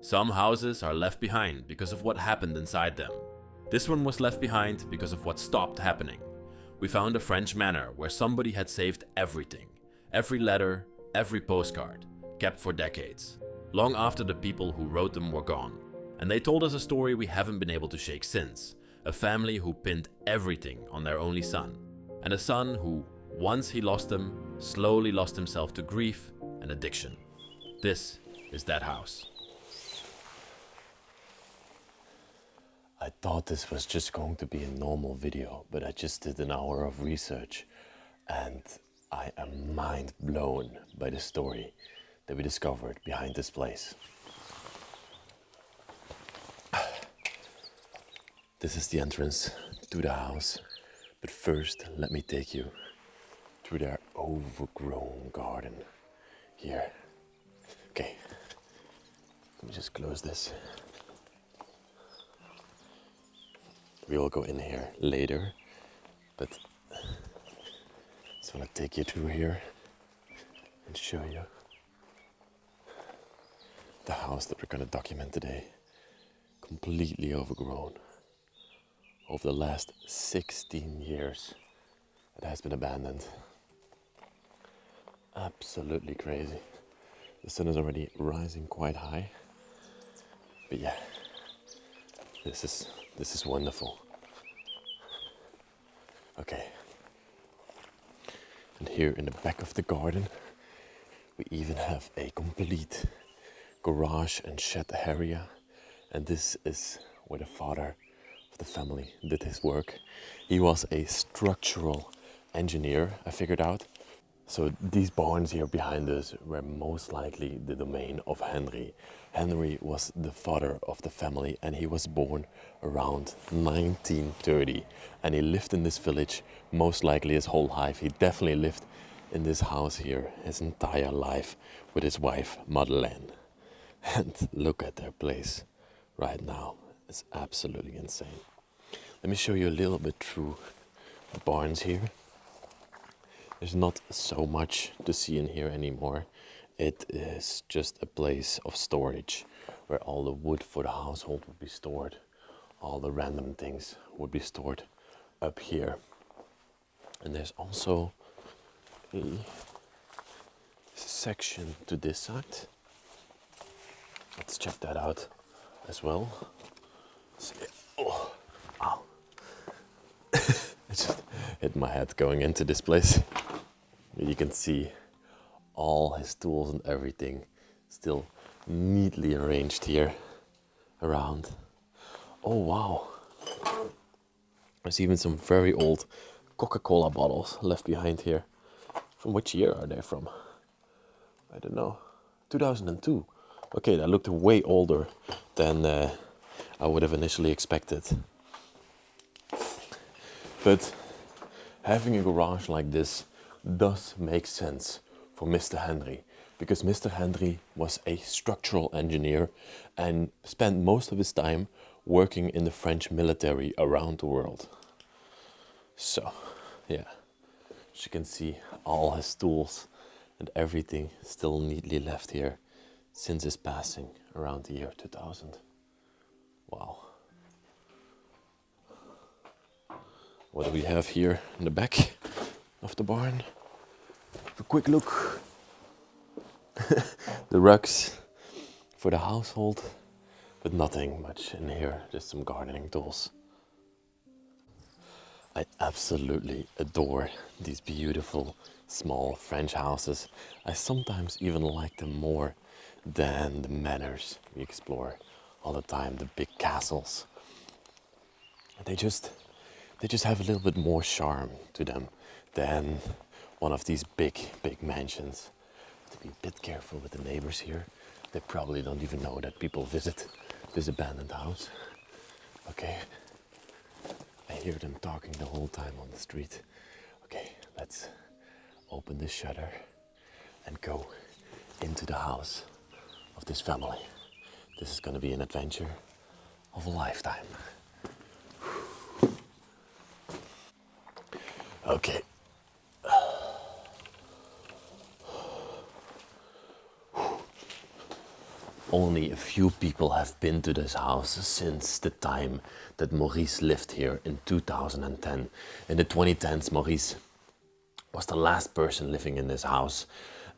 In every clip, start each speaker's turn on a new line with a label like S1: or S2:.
S1: Some houses are left behind because of what happened inside them. This one was left behind because of what stopped happening. We found a French manor where somebody had saved everything. Every letter, every postcard, kept for decades. Long after the people who wrote them were gone. And they told us a story we haven't been able to shake since. A family who pinned everything on their only son. And a son who, once he lost them, slowly lost himself to grief and addiction. This is that house.
S2: I thought this was just going to be a normal video, but I just did an hour of research and I am mind blown by the story that we discovered behind this place. This is the entrance to the house, but first let me take you through their overgrown garden here. Okay, let me just close this. We will go in here later, but I just want to take you through here and show you the house that we're going to document today. Completely overgrown. Over the last 16 years, it has been abandoned. Absolutely crazy. The sun is already rising quite high, but yeah, this is wonderful. Okay. And here in the back of the garden, we even have a complete garage and shed area. And this is where the father of the family did his work. He was a structural engineer, I figured out. So these barns here behind us were most likely the domain of Henry. Henry was the father of the family and he was born around 1930. And he lived in this village most likely his whole life. He definitely lived in this house here his entire life with his wife, Madeleine. And look at their place right now. It's absolutely insane. Let me show you a little bit through the barns here. There's not so much to see in here anymore. It is just a place of storage where all the wood for the household would be stored. All the random things would be stored up here. And there's also a section to this side. Let's check that out as well. Oh, ow. I just hit my head going into this place. You can see all his tools and everything still neatly arranged here around. Oh wow, there's even some very old Coca-Cola bottles left behind here. From which year are they from? I don't know. 2002. Okay, that looked way older than I would have initially expected. But having a garage like this does make sense for Mr. Henry, because Mr. Henry was a structural engineer and spent most of his time working in the French military around the world. So, yeah, as you can see, all his tools and everything still neatly left here since his passing around the year 2000. Wow. What do we have here in the back of the barn? A quick look. The rugs for the household, but nothing much in here, just some gardening tools. I absolutely adore these beautiful small French houses. I sometimes even like them more than the manors we explore all the time, the big castles. They just have a little bit more charm to them than one of these big mansions. To be a bit careful with the neighbors here. They probably don't even know that people visit this abandoned house. Okay, I hear them talking the whole time on the street. Okay, let's open this shutter and go into the house of this family. This is going to be an adventure of a lifetime. Okay. only a few people have been to this house since the time that Maurice lived here in 2010. In the 2010s, Maurice was the last person living in this house,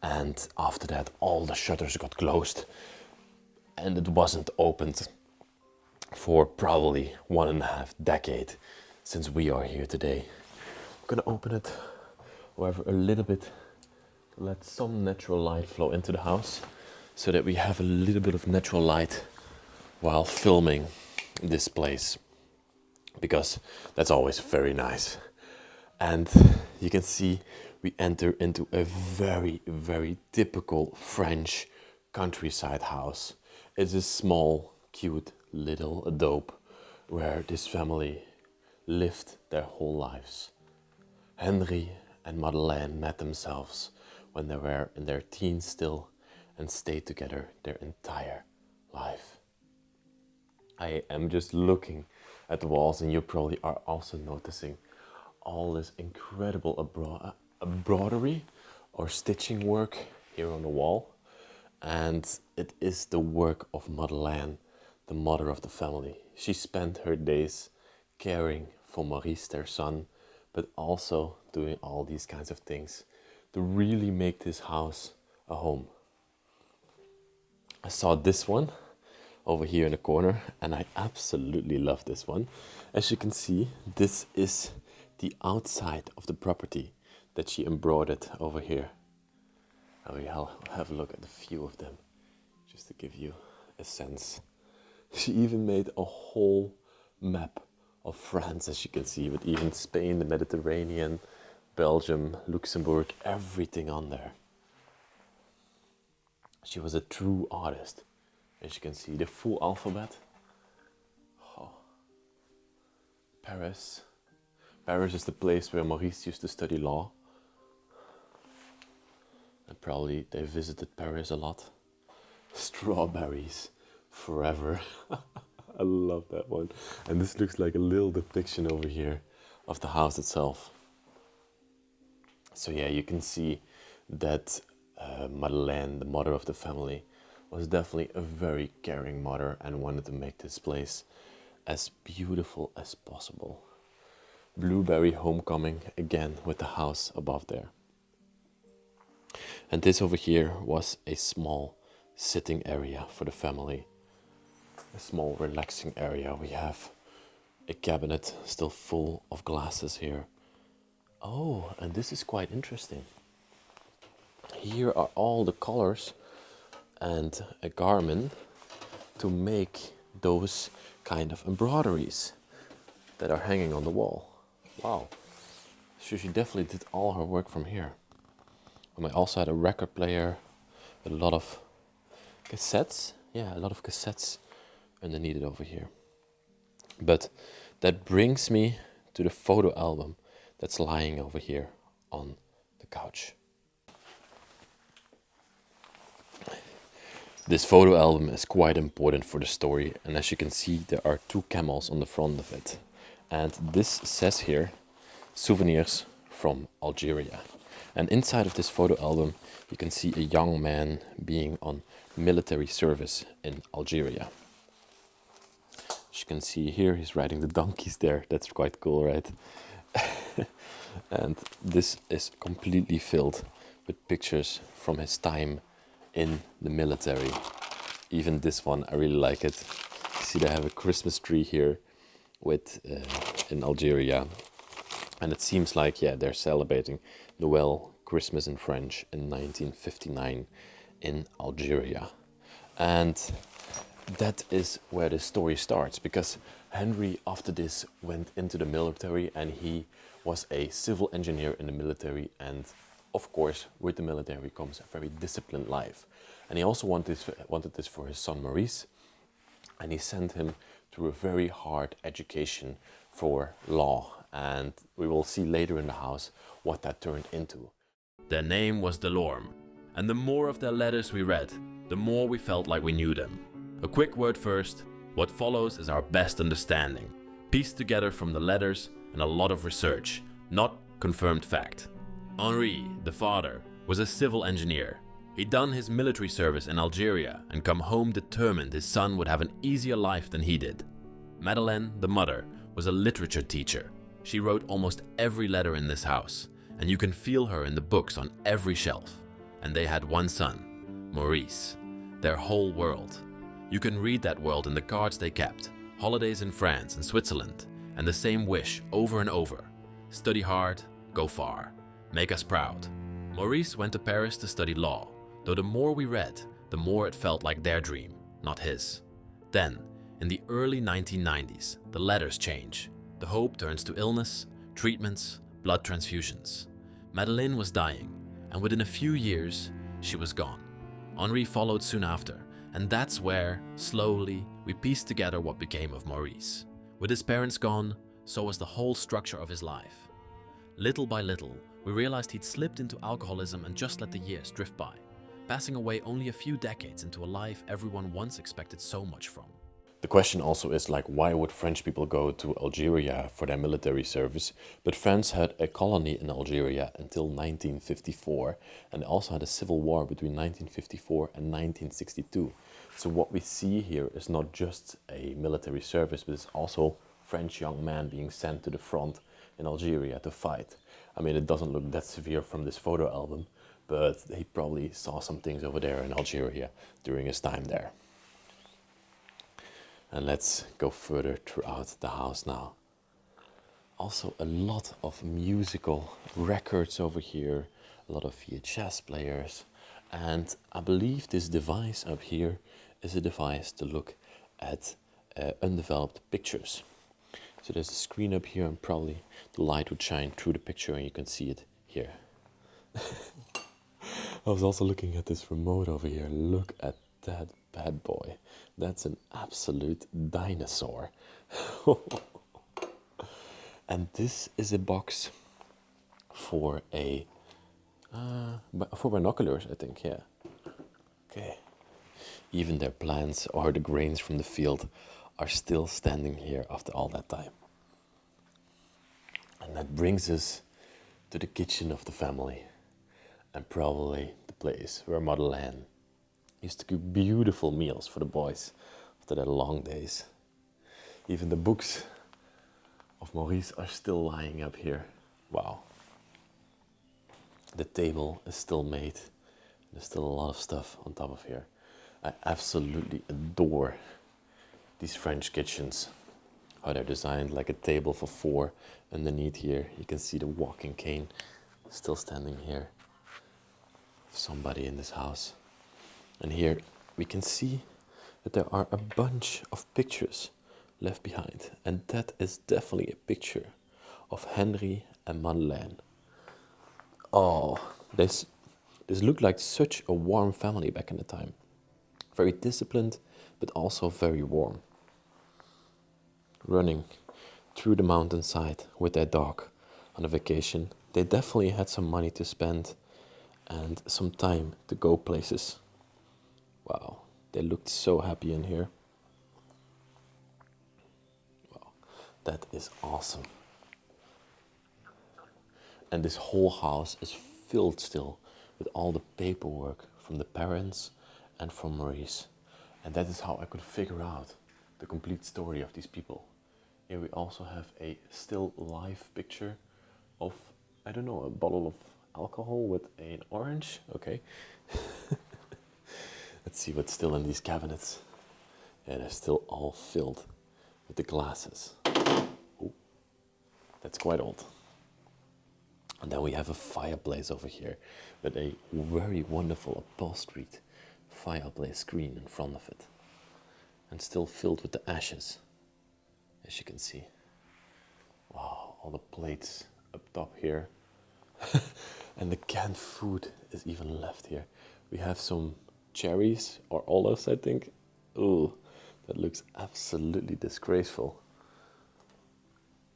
S2: and after that all the shutters got closed and it wasn't opened for probably 1.5 decades since we are here today. I'm gonna open it, however, a little bit to let some natural light flow into the house so that we have a little bit of natural light while filming this place, because that's always very nice. And you can see we enter into a very, very typical French countryside house. It's a small, cute little adobe where this family lived their whole lives. Henry and Madeleine met themselves when they were in their teens still and stayed together their entire life. I am just looking at the walls, and you probably are also noticing all this incredible embroidery or stitching work here on the wall. And it is the work of Madeleine, the mother of the family. She spent her days caring for Maurice, their son, but also doing all these kinds of things to really make this house a home. I saw this one over here in the corner, and I absolutely love this one. As you can see, this is the outside of the property that she embroidered over here. I'll have a look at a few of them, just to give you a sense. She even made a whole map of France, as you can see, with even Spain, the Mediterranean, Belgium, Luxembourg, everything on there. She was a true artist. As you can see, the full alphabet. Oh. Paris. Paris is the place where Maurice used to study law. And probably they visited Paris a lot. Strawberries forever. I love that one. And this looks like a little depiction over here of the house itself. So yeah, you can see that Madeleine, the mother of the family, was definitely a very caring mother and wanted to make this place as beautiful as possible. Blueberry homecoming again with the house above there. And this over here was a small sitting area for the family. A small relaxing area. We have a cabinet still full of glasses here. Oh, and this is quite interesting. Here are all the colors and a garment to make those kind of embroideries that are hanging on the wall. Wow. So she definitely did all her work from here. And I also had a record player with a lot of cassettes. Yeah, a lot of cassettes underneath it over here. But that brings me to the photo album that's lying over here on the couch. This photo album is quite important for the story, and as you can see, there are 2 camels on the front of it. And this says here, souvenirs from Algeria. And inside of this photo album, you can see a young man being on military service in Algeria. As you can see here, he's riding the donkeys there. That's quite cool, right? And this is completely filled with pictures from his time in the military. Even this one, I really like it. You see they have a Christmas tree here with in Algeria. And it seems like, yeah, they're celebrating Noel, Christmas in French, in 1959 in Algeria. And that is where the story starts, because Henry after this went into the military, and he was a civil engineer in the military, and of course with the military comes a very disciplined life. And he also wanted this for his son Maurice, and he sent him through a very hard education for law, and we will see later in the house what that turned into.
S1: Their name was Delorme, and the more of their letters we read, the more we felt like we knew them. A quick word first, what follows is our best understanding, pieced together from the letters and a lot of research, not confirmed fact. Henri, the father, was a civil engineer. He'd done his military service in Algeria and come home determined his son would have an easier life than he did. Madeleine, the mother, was a literature teacher. She wrote almost every letter in this house, and you can feel her in the books on every shelf. And they had one son, Maurice, their whole world. You can read that world in the cards they kept, holidays in France and Switzerland, and the same wish over and over. Study hard, go far, make us proud. Maurice went to Paris to study law, though the more we read, the more it felt like their dream, not his. Then, in the early 1990s, the letters change. The hope turns to illness, treatments, blood transfusions. Madeleine was dying, and within a few years, she was gone. Henri followed soon after, and that's where, slowly, we pieced together what became of Maurice. With his parents gone, so was the whole structure of his life. Little by little, we realized he'd slipped into alcoholism and just let the years drift by, passing away only a few decades into a life everyone once expected so much from.
S2: The question also is like, why would French people go to Algeria for their military service? But France had a colony in Algeria until 1954, and also had a civil war between 1954 and 1962. So what we see here is not just a military service, but it's also French young men being sent to the front in Algeria to fight. I mean, it doesn't look that severe from this photo album, but he probably saw some things over there in Algeria during his time there. And let's go further throughout the house now. Also a lot of musical records over here, a lot of VHS players, and I believe this device up here is a device to look at undeveloped pictures. So there's a screen up here, and probably the light would shine through the picture and you can see it here. I was also looking at this remote over here. Look at that bad boy. That's an absolute dinosaur. And this is a box for for binoculars, I think, yeah. Okay. Even their plants or the grains from the field are still standing here after all that time. And that brings us to the kitchen of the family, and probably the place where Madeleine used to cook beautiful meals for the boys after their long days. Even the books of Maurice are still lying up here. Wow. The table is still made. There's still a lot of stuff on top of here. I absolutely adore these French kitchens. How they're designed like a table for four. Underneath here, you can see the walking cane still standing here. Somebody in this house. And here we can see that there are a bunch of pictures left behind. And that is definitely a picture of Henry and Madeleine. Oh, this looked like such a warm family back in the time. Very disciplined, but also very warm. Running through the mountainside with their dog on a vacation. They definitely had some money to spend and some time to go places. Wow, they looked so happy in here. Wow, that is awesome. And this whole house is filled still with all the paperwork from the parents and from Maurice. And that is how I could figure out the complete story of these people. Here we also have a still life picture of, I don't know, a bottle of alcohol with an orange. Okay. Let's see what's still in these cabinets. Yeah, they're still all filled with the glasses. Oh, that's quite old. And then we have a fireplace over here with a very wonderful upholstered fireplace screen in front of it. And still filled with the ashes, as you can see. Wow, all the plates up top here. And the canned food is even left here. We have some cherries or olives, I think. Ooh, that looks absolutely disgraceful.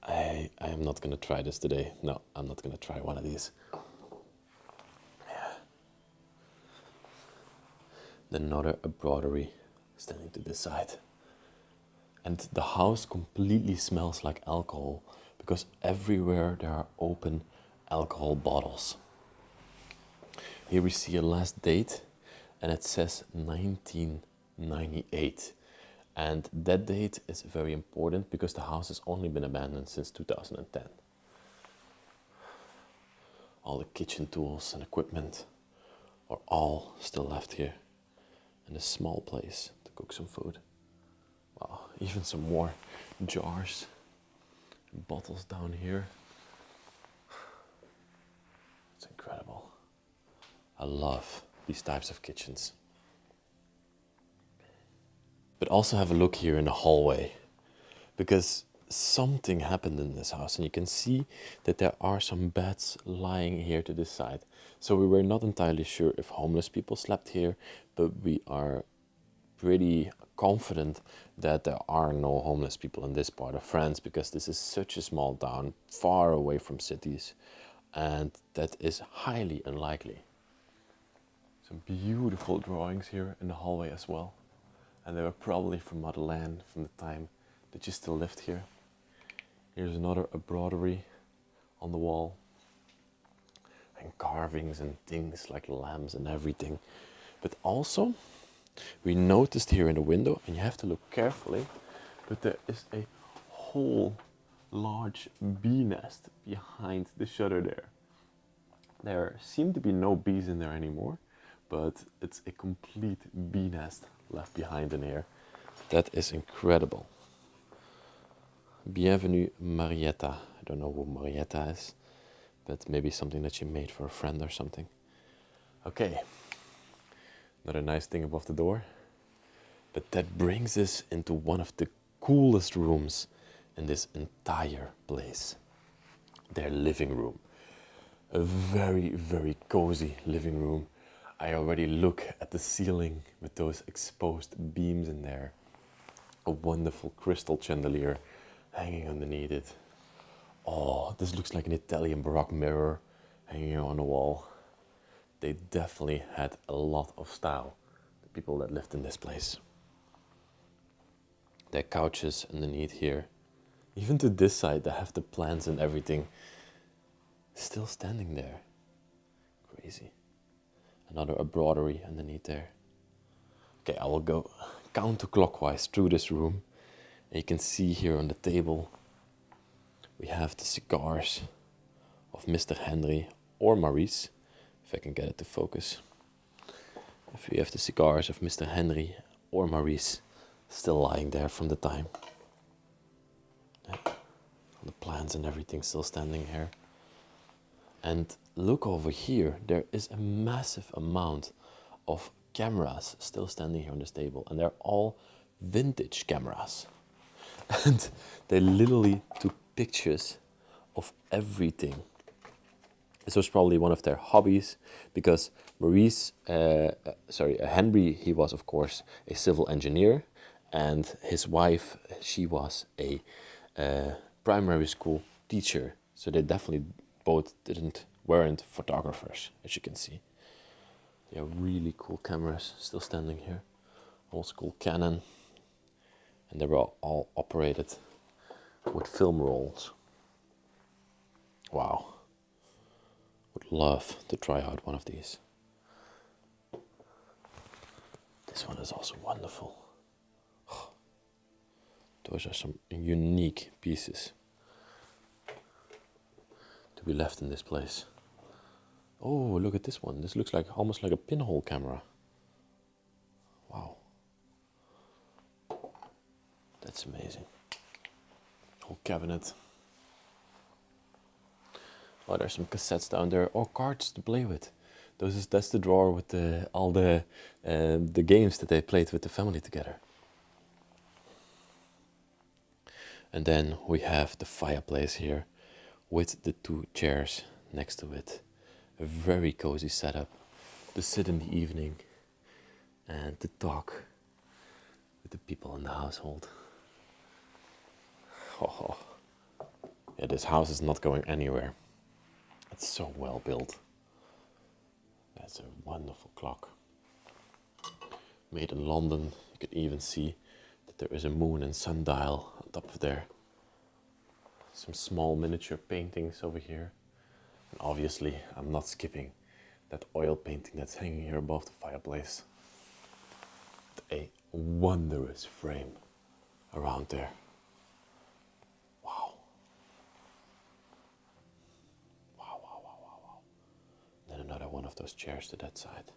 S2: I am not gonna try this today. No, I'm not gonna try one of these. Yeah. Then another embroidery standing to this side. And the house completely smells like alcohol because everywhere there are open alcohol bottles. Here we see a last date and it says 1998. And that date is very important because the house has only been abandoned since 2010. All the kitchen tools and equipment are all still left here in a small place to cook some food. Wow, even some more jars, bottles down here. It's incredible. I love these types of kitchens. But also have a look here in the hallway, because something happened in this house, and you can see that there are some beds lying here to this side. So we were not entirely sure if homeless people slept here, but we are pretty confident that there are no homeless people in this part of France, because this is such a small town far away from cities, and that is highly unlikely. Some beautiful drawings here in the hallway as well, and they were probably from motherland, from the time that you still lived here. Here's another embroidery on the wall, and carvings and things like lamps and everything. But also, we noticed here in the window, and you have to look carefully, but there is a whole large bee nest behind the shutter there. There seem to be no bees in there anymore, but it's a complete bee nest left behind in here. That is incredible. Bienvenue, Marietta. I don't know who Marietta is, but maybe something that she made for a friend or something. Okay, another nice thing above the door. But that brings us into one of the coolest rooms in this entire place. Their living room. A very, very cozy living room. I already look at the ceiling with those exposed beams in there. A wonderful crystal chandelier hanging underneath it. Oh, this looks like an Italian Baroque mirror hanging on the wall. They definitely had a lot of style, the people that lived in this place. Their couches underneath here. Even to this side, they have the plants and everything still standing there. Crazy. Another embroidery underneath there. Okay, I will go counterclockwise through this room. And you can see here on the table, we have the cigars of Mr. Henry or Maurice, if I can get it to focus. If we have the cigars of Mr. Henry or Maurice still lying there from the time. Yeah. The plants and everything still standing here. And look over here, there is a massive amount of cameras still standing here on this table, and they're all vintage cameras. And they literally took pictures of everything. This was probably one of their hobbies, because Henry, he was of course a civil engineer, and his wife, she was a primary school teacher. So they definitely both weren't photographers, as you can see. They are really cool cameras still standing here. Old school Canon. And they were all operated with film rolls. Wow. Would love to try out one of these. This one is also wonderful. Those are some unique pieces to be left in this place. Oh, look at this one. This looks like almost like a pinhole camera. Wow. That's amazing. Whole cabinet. Oh, there's some cassettes down there, or cards to play with. That's the drawer with all the games that they played with the family together. And then we have the fireplace here with the 2 chairs next to it. A very cozy setup to sit in the evening and to talk with the people in the household. Oh, yeah, this house is not going anywhere. It's so well built. That's a wonderful clock. Made in London. You could even see that there is a moon and sundial on top of there. Some small miniature paintings over here. And obviously, I'm not skipping that oil painting that's hanging here above the fireplace. a wondrous frame around there. Wow. Wow, wow, wow, wow, wow. Then another one of those chairs to that side.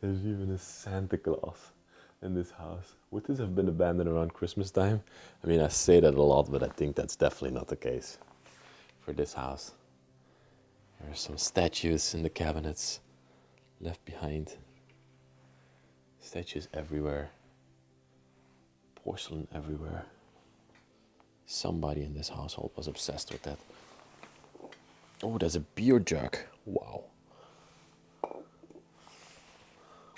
S2: There's even a Santa Claus in this house. Would this have been abandoned around Christmas time? I mean, I say that a lot, but I think that's definitely not the case for this house. There are some statues in the cabinets left behind. Statues everywhere. Porcelain everywhere. Somebody in this household was obsessed with that. Oh, there's a beer jug. Wow.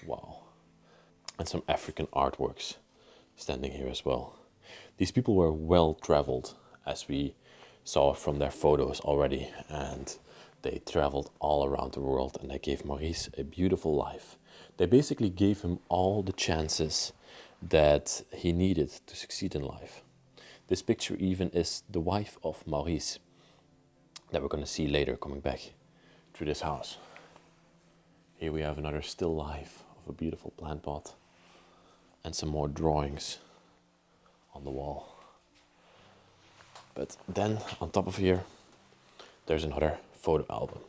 S2: Wow. And some African artworks standing here as well. These people were well traveled, as we saw from their photos already, and they traveled all around the world, and they gave Maurice a beautiful life. They basically gave him all the chances that he needed to succeed in life. This picture even is the wife of Maurice that we're going to see later coming back through this house. Here we have another still life of a beautiful plant pot and some more drawings on the wall. But then on top of here, there's another photo album.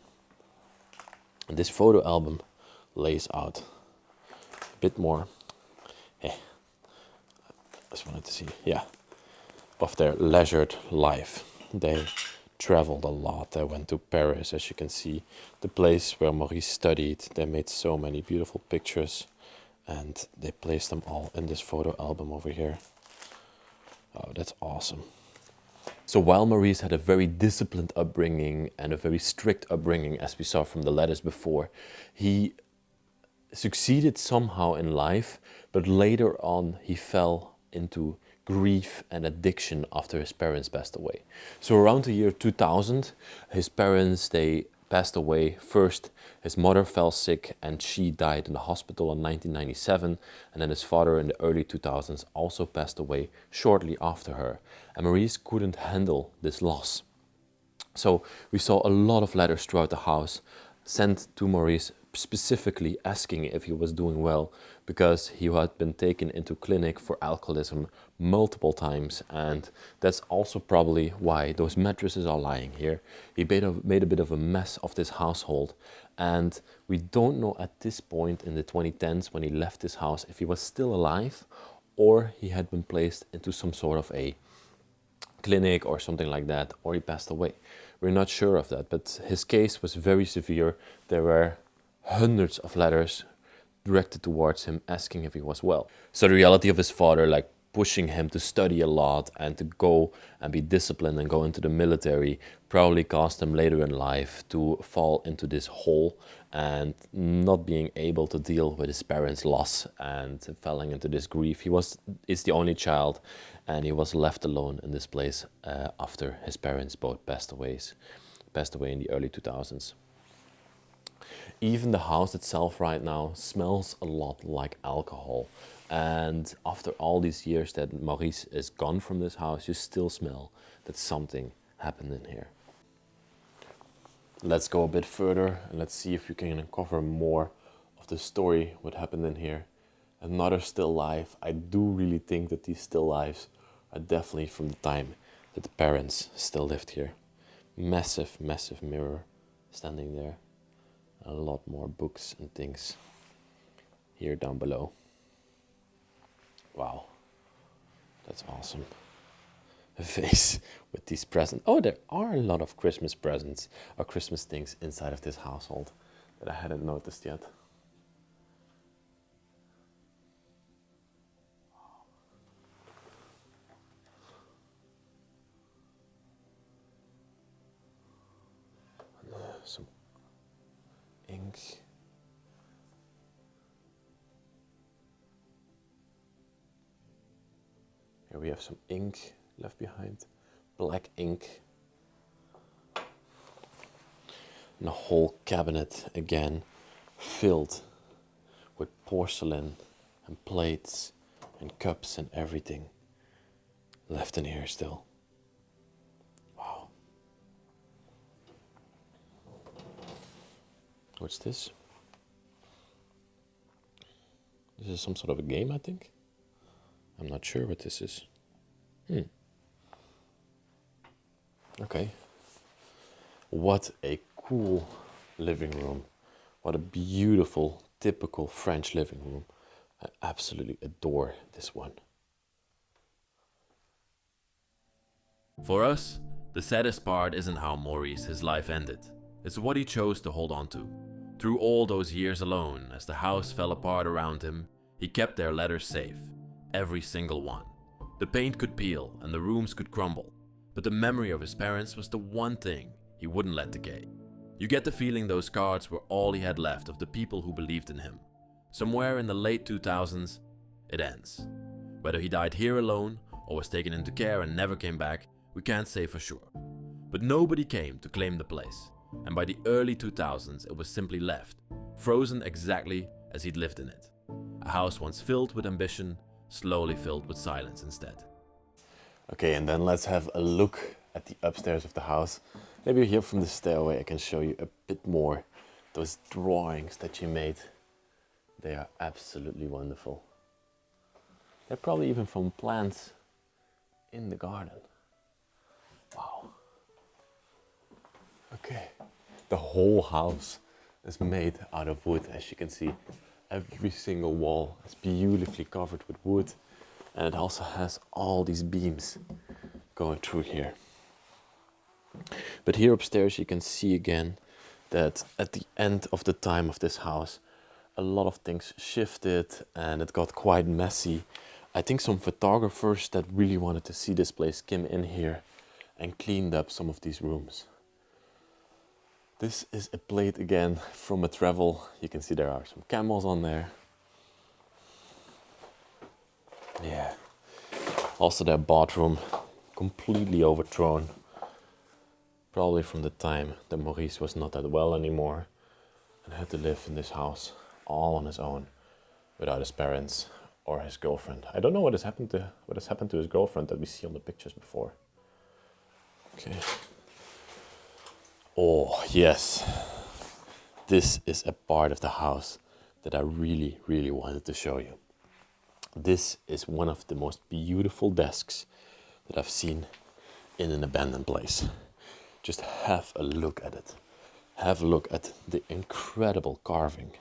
S2: And this photo album lays out a bit more. Hey, I just wanted to see, yeah, of their leisured life. They traveled a lot. They went to Paris, as you can see, the place where Maurice studied. They made so many beautiful pictures, and they placed them all in this photo album over here. Oh, that's awesome. So while Maurice had a very disciplined upbringing and a very strict upbringing, as we saw from the letters before, he succeeded somehow in life, but later on he fell into grief and addiction after his parents passed away. So around the year 2000, his parents, they passed away. First, his mother fell sick and she died in the hospital in 1997. And then his father in the early 2000s also passed away shortly after her. And Maurice couldn't handle this loss. So we saw a lot of letters throughout the house sent to Maurice, specifically asking if he was doing well, because he had been taken into clinic for alcoholism multiple times, and that's also probably why those mattresses are lying here. He made a bit of a mess of this household, and we don't know at this point in the 2010s when he left this house if he was still alive or he had been placed into some sort of a clinic or something like that, or he passed away. We're not sure of that, but his case was very severe. There were hundreds of letters directed towards him asking if he was well. So the reality of his father, like pushing him to study a lot and to go and be disciplined and go into the military, probably caused him later in life to fall into this hole and not being able to deal with his parents' loss and falling into this grief. Is the only child, and he was left alone in this place after his parents both passed away in the early 2000s. Even the house itself right now smells a lot like alcohol. And after all these years that Maurice is gone from this house, you still smell that something happened in here. Let's go a bit further and let's see if we can uncover more of the story, what happened in here. Another still life. I do really think that these still lives are definitely from the time that the parents still lived here. Massive, massive mirror standing there. A lot more books and things here down below. Wow, that's awesome. A vase with these presents. Oh, there are a lot of Christmas presents or Christmas things inside of this household that I hadn't noticed yet. Some ink. Here we have some ink left behind, black ink. And a whole cabinet again filled with porcelain and plates and cups and everything left in here still. Wow. What's this? This is some sort of a game, I think. I'm not sure what this is. Okay. What a cool living room. What a beautiful, typical French living room. I absolutely adore this one.
S1: For us, the saddest part isn't how Maurice, his life ended. It's what he chose to hold on to. Through all those years alone, as the house fell apart around him, he kept their letters safe. Every single one. The paint could peel and the rooms could crumble, but the memory of his parents was the one thing he wouldn't let decay. You get the feeling those cards were all he had left of the people who believed in him. Somewhere in the late 2000s, it ends. Whether he died here alone or was taken into care and never came back, we can't say for sure. But nobody came to claim the place, and by the early 2000s it was simply left, frozen exactly as he'd lived in it. A house once filled with ambition, slowly filled with silence instead.
S2: Okay, and then let's have a look at the upstairs of the house. Maybe here from the stairway I can show you a bit more. Those drawings that you made, they are absolutely wonderful. They're probably even from plants in the garden. Wow. Okay, the whole house is made out of wood, as you can see. Every single wall is beautifully covered with wood, and it also has all these beams going through here. But here upstairs you can see again that at the end of the time of this house, a lot of things shifted and it got quite messy. I think some photographers that really wanted to see this place came in here and cleaned up some of these rooms. This is a plate again from a travel. You can see there are some camels on there. Yeah. Also their bathroom, completely overthrown. Probably from the time that Maurice was not that well anymore and had to live in this house all on his own without his parents or his girlfriend. I don't know what has happened to his girlfriend that we see on the pictures before. Okay. Oh, yes. This is a part of the house that I really, really wanted to show you. This is one of the most beautiful desks that I've seen in an abandoned place. Just have a look at it. Have a look at the incredible carving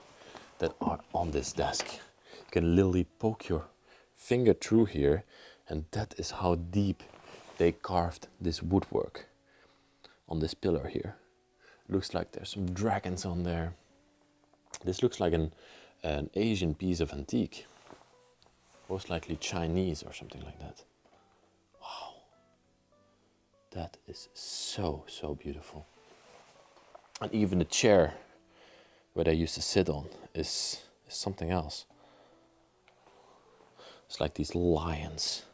S2: that are on this desk. You can literally poke your finger through here, and that is how deep they carved this woodwork on this pillar here. Looks like there's some dragons on there. This looks like an Asian piece of antique. Most likely Chinese or something like that. Wow. That is so, so beautiful. And even the chair where they used to sit on is something else. It's like these lions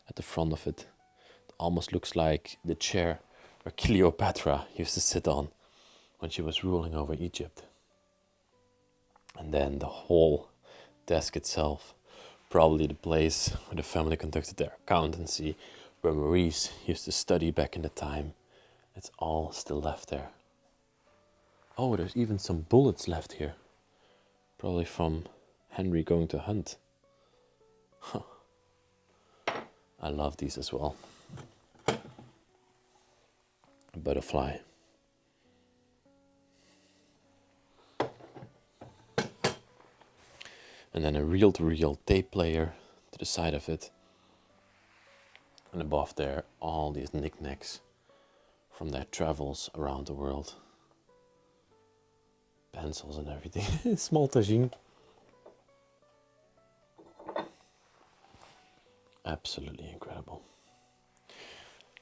S2: at the front of it. It almost looks like the chair where Cleopatra used to sit on when she was ruling over Egypt. And then the whole desk itself, probably the place where the family conducted their accountancy, where Maurice used to study back in the time. It's all still left there. Oh, there's even some bullets left here. Probably from Henry going to hunt. Huh. I love these as well. A butterfly. And then a reel-to-reel tape player to the side of it. And above there, all these knickknacks from their travels around the world. Pencils and everything. Small tagine. Absolutely incredible.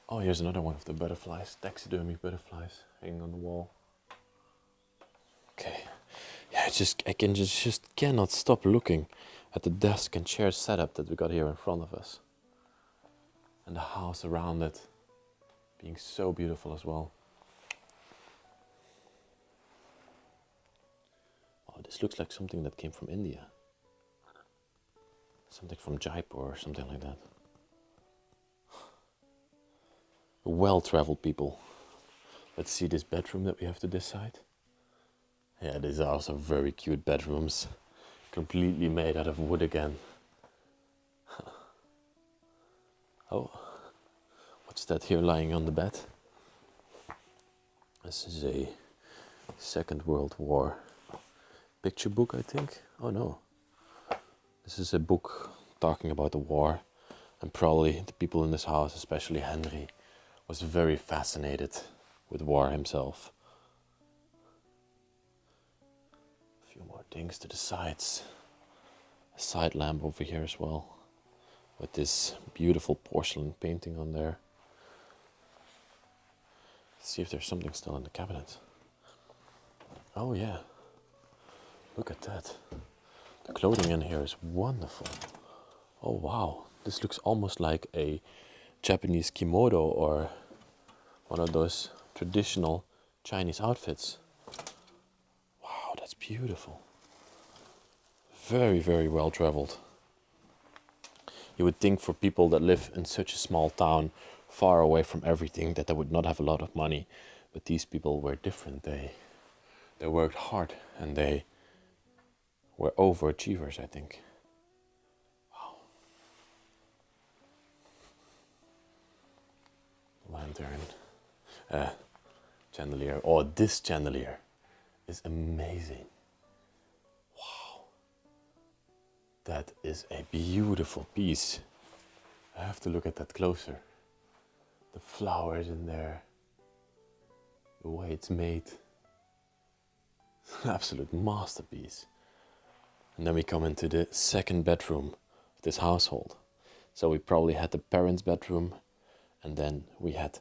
S2: Oh, here's another one of the butterflies. Taxidermy butterflies hanging on the wall. Okay. Yeah, I just cannot stop looking at the desk and chair setup that we got here in front of us. And the house around it being so beautiful as well. Oh, this looks like something that came from India. Something from Jaipur or something like that. Well-traveled people. Let's see this bedroom that we have to this side. Yeah, these are also very cute bedrooms. completely made out of wood again. Oh, what's that here lying on the bed? This is a Second World War picture book, I think. Oh no. This is a book talking about the war, and probably the people in this house, especially Henry, was very fascinated with war himself. A few more things to the sides. A side lamp over here as well, with this beautiful porcelain painting on there. Let's see if there's something still in the cabinet. Oh yeah, look at that. The clothing in here is wonderful. Oh wow, this looks almost like a Japanese kimono or one of those traditional Chinese outfits. Wow, that's beautiful. Very, very well traveled. You would think for people that live in such a small town, far away from everything, that they would not have a lot of money. But these people were different. They worked hard and they were overachievers, I think. Wow. Lantern. Chandelier. Oh, this chandelier is amazing. Wow. That is a beautiful piece. I have to look at that closer. The flowers in there. The way it's made. An absolute masterpiece. And then we come into the second bedroom of this household. So we probably had the parents' bedroom, and then we had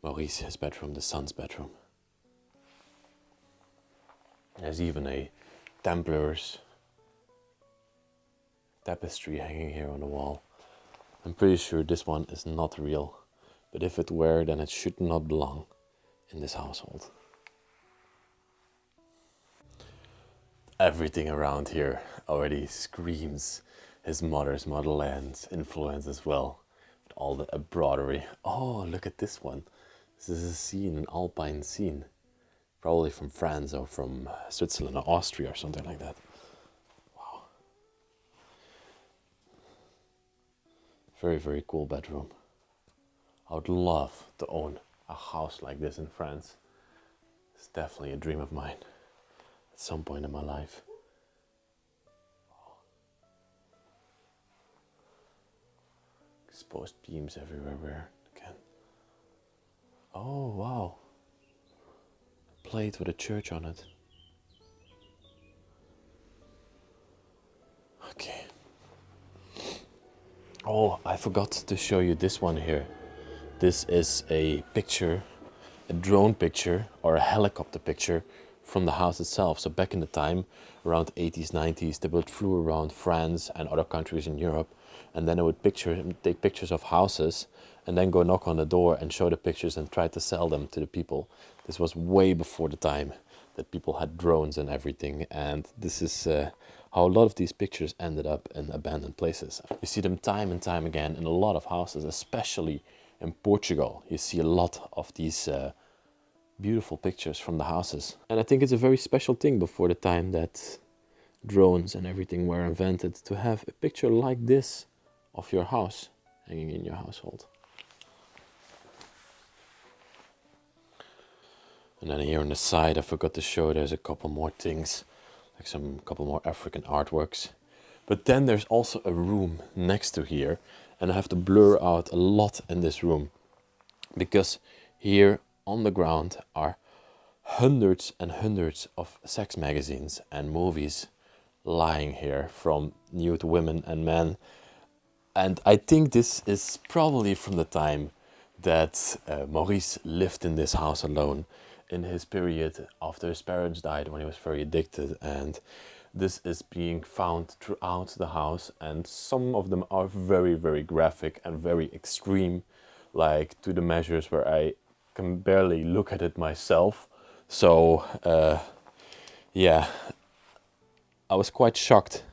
S2: Maurice, his bedroom, the son's bedroom. There's even a Templars tapestry hanging here on the wall. I'm pretty sure this one is not real, but if it were, then it should not belong in this household. Everything around here already screams his mother's motherland influence as well. With all the embroidery. Oh, look at this one. This is a scene, an alpine scene. Probably from France or from Switzerland or Austria or something like that. Wow. Very, very cool bedroom. I would love to own a house like this in France. It's definitely a dream of mine. At some point in my life. Exposed beams everywhere again. Oh wow. A plate with a church on it. Okay. Oh, I forgot to show you this one here. This is a picture, a drone picture or a helicopter picture from the house itself. So back in the time, around 80s, 90s, they would flew around France and other countries in Europe, and then they would take pictures of houses and then go knock on the door and show the pictures and try to sell them to the people. This was way before the time that people had drones and everything, and this is how a lot of these pictures ended up in abandoned places. You see them time and time again in a lot of houses, especially in Portugal. You see a lot of these beautiful pictures from the houses. And I think it's a very special thing before the time that drones and everything were invented, to have a picture like this of your house hanging in your household. And then here on the side, I forgot to show, there's a couple more things, like couple more African artworks. But then there's also a room next to here, and I have to blur out a lot in this room, because here on the ground are hundreds and hundreds of sex magazines and movies lying here, from nude women and men. And I think this is probably from the time that Maurice lived in this house alone, in his period after his parents died, when he was very addicted. And this is being found throughout the house, and some of them are very, very graphic and very extreme, like to the measures where I can barely look at it myself. So yeah, I was quite shocked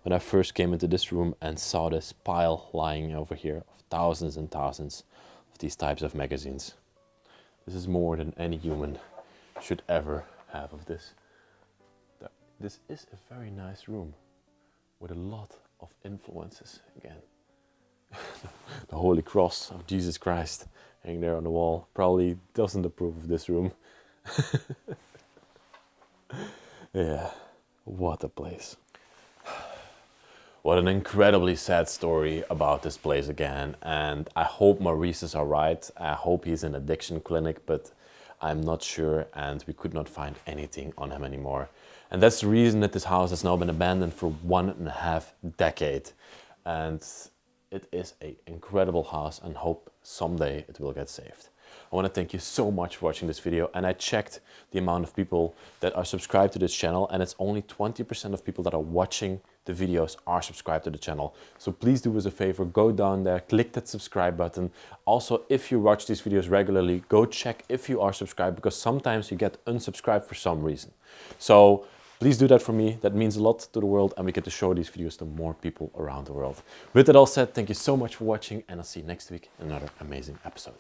S2: when I first came into this room and saw this pile lying over here of thousands and thousands of these types of magazines. This is more than any human should ever have of this. this is a very nice room with a lot of influences again. The Holy Cross of Jesus Christ hanging there on the wall probably doesn't approve of this room. Yeah, what a place. What an incredibly sad story about this place again, and I hope Maurice is alright. I hope he's in addiction clinic, but I'm not sure, and we could not find anything on him anymore. And that's the reason that this house has now been abandoned for 1.5 decades. And it is an incredible house, and hope someday it will get saved. I want to thank you so much for watching this video, and I checked the amount of people that are subscribed to this channel, and it's only 20% of people that are watching the videos are subscribed to the channel. So please do us a favor, go down there, click that subscribe button. Also, if you watch these videos regularly, go check if you are subscribed, because sometimes you get unsubscribed for some reason. So please do that for me. That means a lot to the world, and we get to show these videos to more people around the world. With that all said, thank you so much for watching, and I'll see you next week in another amazing episode.